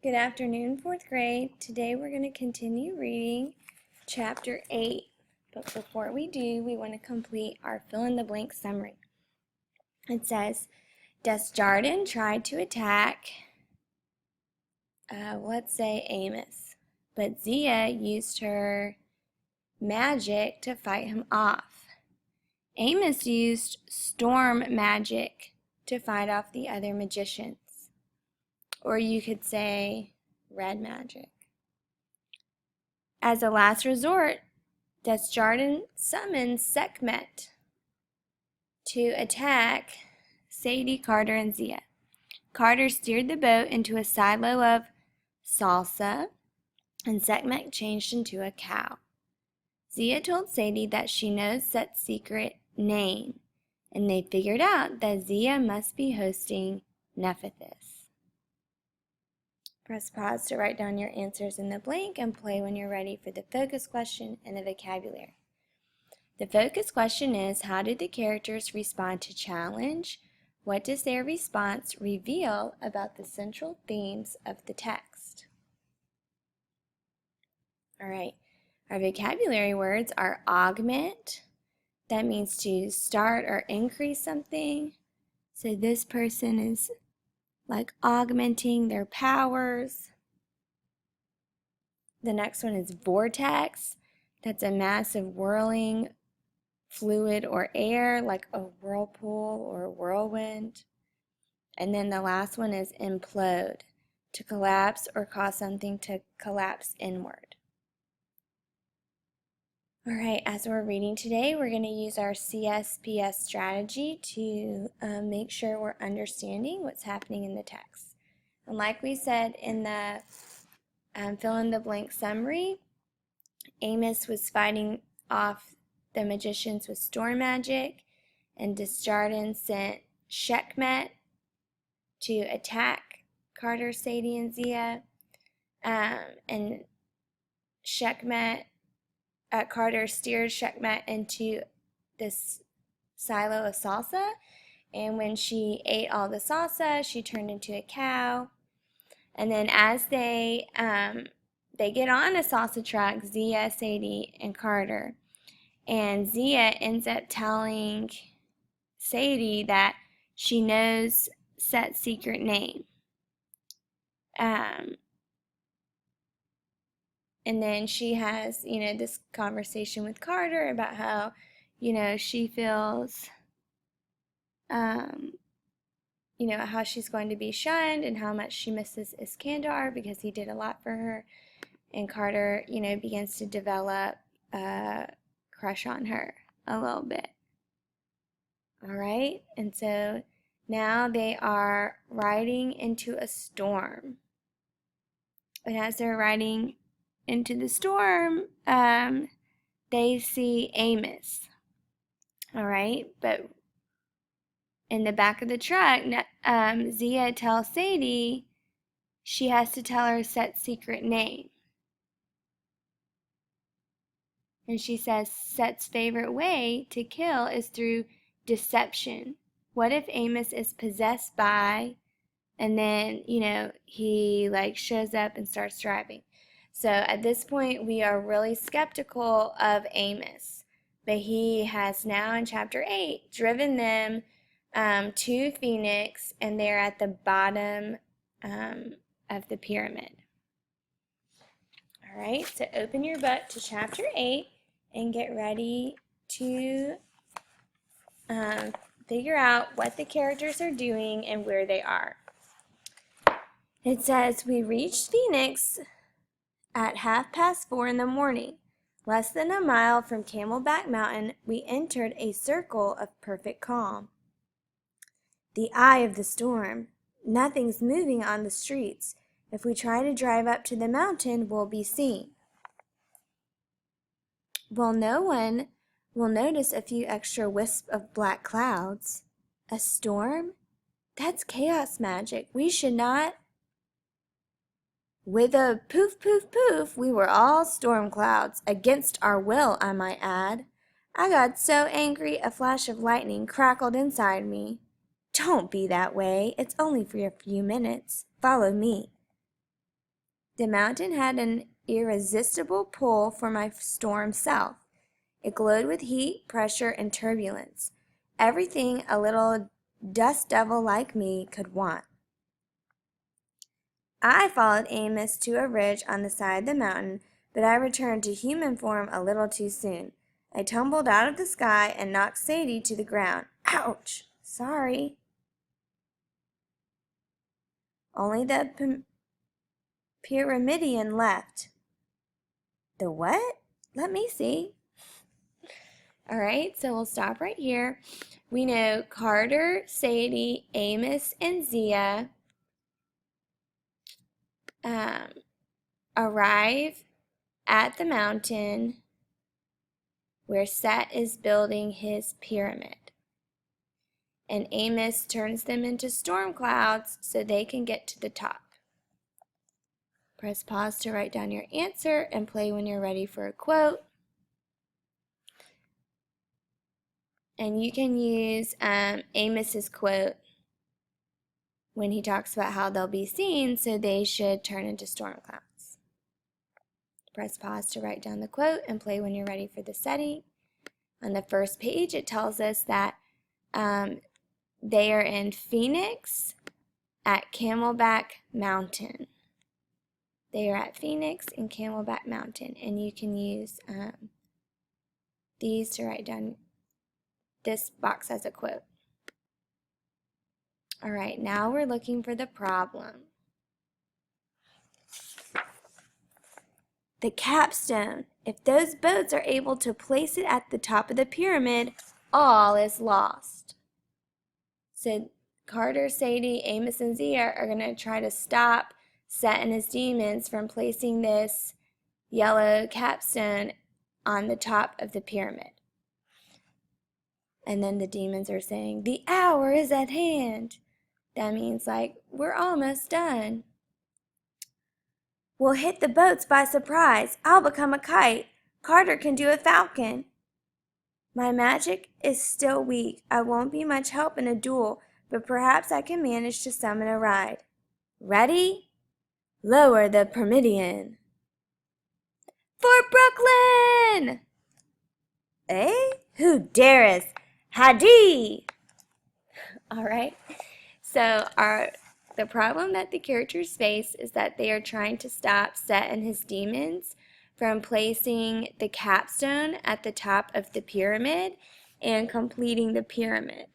Good afternoon, fourth grade. Today we're going to continue reading chapter 8. But before we do, we want to complete our fill-in-the-blank summary. It says, Desjardins tried to attack, let's say Amos, but Zia used her magic to fight him off. Amos used storm magic to fight off the other magicians. Or you could say red magic. As a last resort, Desjardins summoned Sekhmet to attack Sadie, Carter, and Zia. Carter steered the boat into a silo of salsa, and Sekhmet changed into a cow. Zia told Sadie that she knows Set's secret name, and they figured out that Zia must be hosting Nephthys. Press pause to write down your answers in the blank and play when you're ready for the focus question and the vocabulary. The focus question is, how did the characters respond to challenge? What does their response reveal about the central themes of the text? All right, our vocabulary words are augment. That means to start or increase something. So this person is like augmenting their powers. The next one is vortex. That's a massive whirling fluid or air, like a whirlpool or a whirlwind. And then the last one is implode, to collapse or cause something to collapse inward. All right, as we're reading today, we're going to use our CSPS strategy to make sure we're understanding what's happening in the text. And like we said in the fill-in-the-blank summary, Amos was fighting off the magicians with storm magic, and Desjardins sent Sekhmet to attack Carter, Sadie, and Zia, and Carter steered Sekhmet into this silo of salsa, and when she ate all the salsa, she turned into a cow. And then as they get on a salsa truck, Zia, Sadie, and Carter, and Zia ends up telling Sadie that she knows Set's secret name. And then she has, this conversation with Carter about how, she feels, how she's going to be shunned and how much she misses Iskandar because he did a lot for her. And Carter, begins to develop a crush on her a little bit. All right? And so now they are riding into a storm. And as they're riding into the storm, they see Amos. All right, but in the back of the truck, Zia tells Sadie she has to tell her Set's secret name. And she says Set's favorite way to kill is through deception. What if Amos is possessed by, and then, he shows up and starts driving? So at this point, we are really skeptical of Amos. But he has now in chapter 8 driven them to Phoenix, and they're at the bottom of the pyramid. All right, so open your book to chapter 8 and get ready to figure out what the characters are doing and where they are. It says, we reached Phoenix at 4:30 in the morning. Less than a mile from Camelback Mountain, we entered a circle of perfect calm. The eye of the storm. Nothing's moving on the streets. If we try to drive up to the mountain, we'll be seen. Well, no one will notice a few extra wisps of black clouds. A storm? That's chaos magic. We should not. With a poof, poof, poof, we were all storm clouds, against our will, I might add. I got so angry a flash of lightning crackled inside me. Don't be that way. It's only for a few minutes. Follow me. The mountain had an irresistible pull for my storm self. It glowed with heat, pressure, and turbulence. Everything a little dust devil like me could want. I followed Amos to a ridge on the side of the mountain, but I returned to human form a little too soon. I tumbled out of the sky and knocked Sadie to the ground. Ouch! Sorry. Only the Pyramidion left. The what? Let me see. All right, so we'll stop right here. We know Carter, Sadie, Amos, and Zia arrive at the mountain where Set is building his pyramid. And Amos turns them into storm clouds so they can get to the top. Press pause to write down your answer and play when you're ready for a quote. And you can use Amos's quote when he talks about how they'll be seen, so they should turn into storm clouds. Press pause to write down the quote and play when you're ready for the setting. On the first page, it tells us that they are in Phoenix at Camelback Mountain. They are at Phoenix and Camelback Mountain, and you can use these to write down this box as a quote. All right, now we're looking for the problem. The capstone. If those boats are able to place it at the top of the pyramid, all is lost. So Carter, Sadie, Amos, and Zia are going to try to stop Set and his demons from placing this yellow capstone on the top of the pyramid. And then the demons are saying, the hour is at hand. That means, like, we're almost done. We'll hit the boats by surprise. I'll become a kite. Carter can do a falcon. My magic is still weak. I won't be much help in a duel, but perhaps I can manage to summon a ride. Ready? Lower the Pyramidion. For Brooklyn! Eh? Who dares? Hadi! All right. So the problem that the characters face is that they are trying to stop Set and his demons from placing the capstone at the top of the pyramid and completing the pyramid.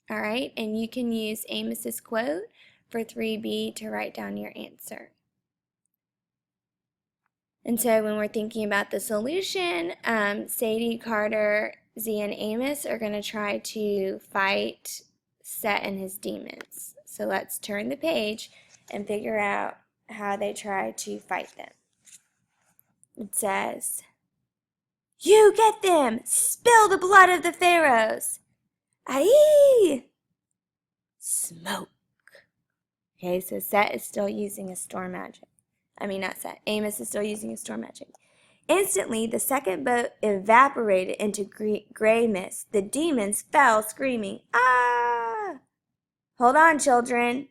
All right, and you can use Amos's quote for 3B to write down your answer. And so when we're thinking about the solution, Sadie, Carter, Zia, and Amos are going to try to fight Set and his demons. So let's turn the page and figure out how they try to fight them. It says, you get them! Spill the blood of the pharaohs! Aye! Smoke. Okay, so Set is still using his storm magic. Not Set. Amos is still using his storm magic. Instantly, the second boat evaporated into gray mist. The demons fell screaming, ah! Hold on, children.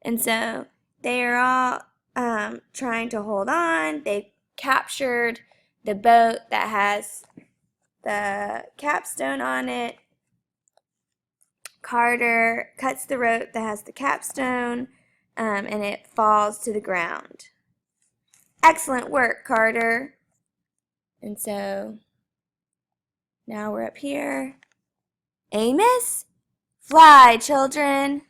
And so they are all trying to hold on. They captured the boat that has the capstone on it. Carter cuts the rope that has the capstone, and it falls to the ground. Excellent work, Carter. And so now we're up here. Amos, fly, children.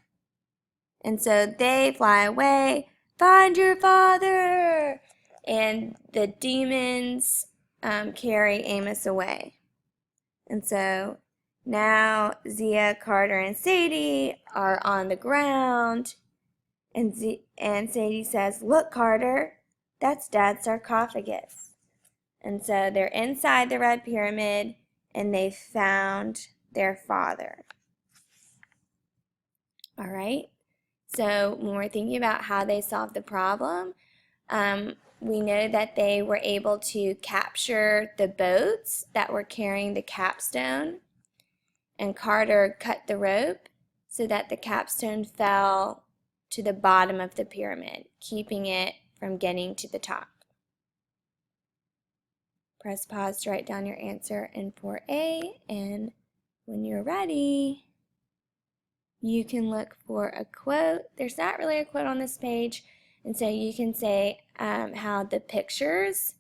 And so they fly away. Find your father. And the demons carry Amos away. And so now Zia, Carter, and Sadie are on the ground. And Sadie says, look, Carter, that's Dad's sarcophagus. And so they're inside the Red Pyramid, and they found their father. All right. So when we're thinking about how they solved the problem, we know that they were able to capture the boats that were carrying the capstone, and Carter cut the rope so that the capstone fell to the bottom of the pyramid, keeping it from getting to the top. Press pause to write down your answer in 4A, and when you're ready, you can look for a quote. There's not really a quote on this page, and so you can say how the pictures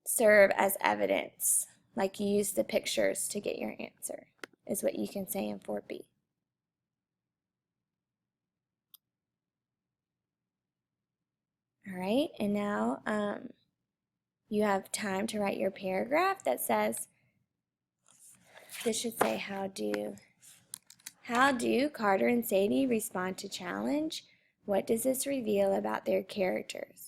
serve as evidence, like you use the pictures to get your answer, is what you can say in 4B. All right, and now you have time to write your paragraph that says, this should say, how do Carter and Sadie respond to challenge? What does this reveal about their characters?